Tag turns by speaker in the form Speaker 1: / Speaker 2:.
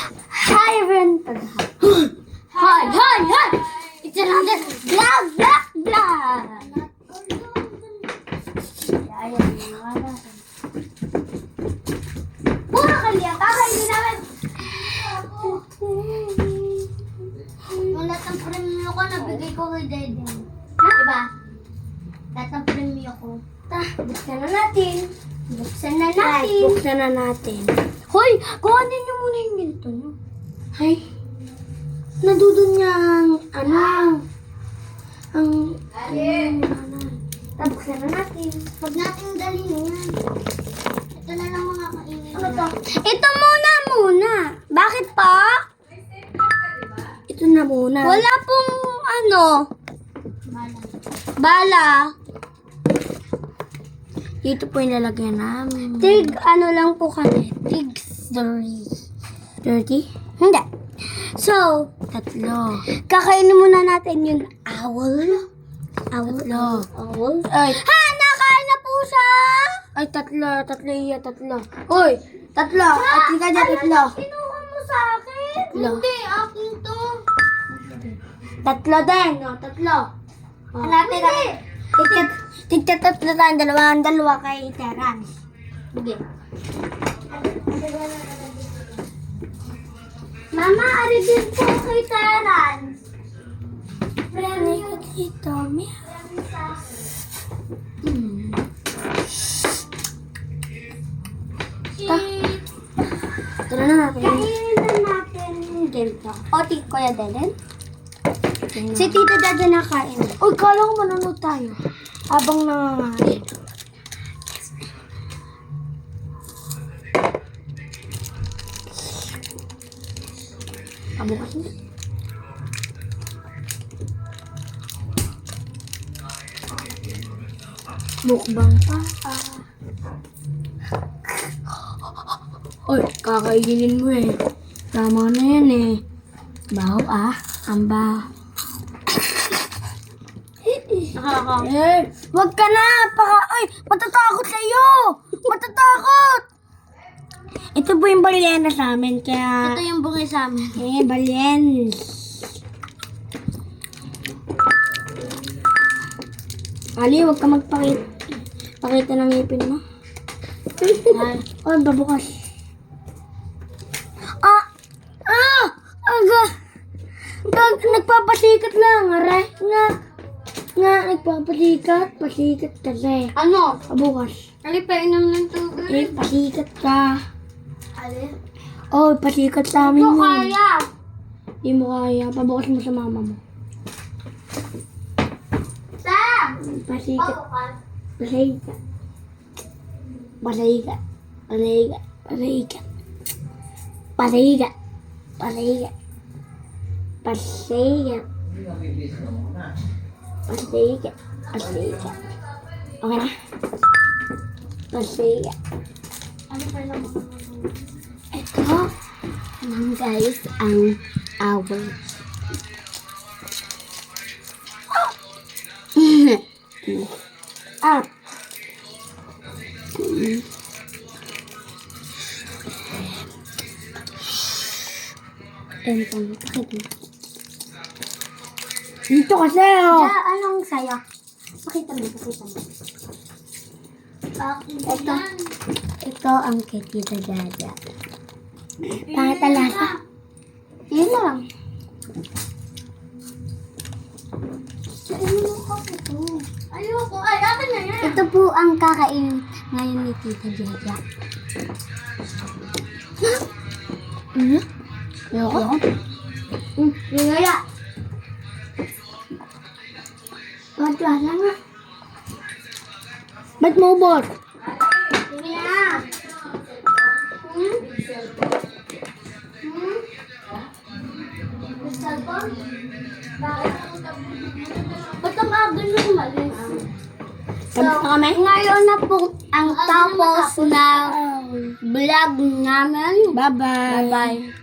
Speaker 1: Hi everyone! Hi! It's another vlog! Puro kanya! Kakainin namin! Yung lahat ng premium ko, nabigay ko kay Dede. Diba? Lahat ng premium ko. Buksan na natin. Buksan na natin. Hoy! Kuhanin niyo muna yung ganito nyo. Ay! Nadudun niya buksan na natin. Huwag natin dalhin yan. Ito na lang mga kainin. Ano to? Ito muna. Bakit pa? Ito na muna. Wala pong bala. Dito po yung lalagyan namin. Lang po kami. Tig 30. 30? Hindi. So, 3. Kakainin muna natin yung owl. Owl? Ay. Ha! Nakain na po siya! Ay, 3 iya. Uy! 3. At ika dyan, 3. Kinuha mo sa akin? Hindi, akin to. 3 din, no? 3. Natin na. Tigtatatlo tayo, dalawa kay Terence. Sige. Mama, ari din po kay Terence. Premi ko dito, Tara na natin. Kainin na natin yung ganito. O, Kuya Deden? Si Tita Dada nakain. Uy, kala ko manonood tayo. Habang nangangain. Kabukas na. Mukbang pa. Uy, kakainin mo eh. Tama na yan eh. Baho ang baho. Wag ka na! Ay, matatakot sa'yo! Matatakot! Ito po yung balyena sa amin, kaya... Ito yung bungay sa amin. Balyen. Ali, wag ka pakita ng ngipin mo. Oh, babukas. Nagpapasikat lang, aray. Nagpapasikat kasi. Ano? Bukas. Ali, painom ng tubig. Pasikat ka. Ali? Oh, pasikat sa amin. Hindi mo kaya. Hindi mo kaya. Pabukas mo sa mama mo. Sam! Pasikat. Pasikat. Okay na? Pasikat. Ito lang guys ang owl. Dito kasi anong saya? Pakita mo. Ito ang kay Tita Dada. Pangit ang lasa. Yun lang. Ayoko. Ay, akin na yan. Ito po ang kakain ngayon ni Tita Dada. Ayoko. Ligaya. Lasa nga. Ba't mo ubos? Sige na. Ba't ang aga nyo umalis? Ngayon na po ang tapos na vlog namin. Bye-bye.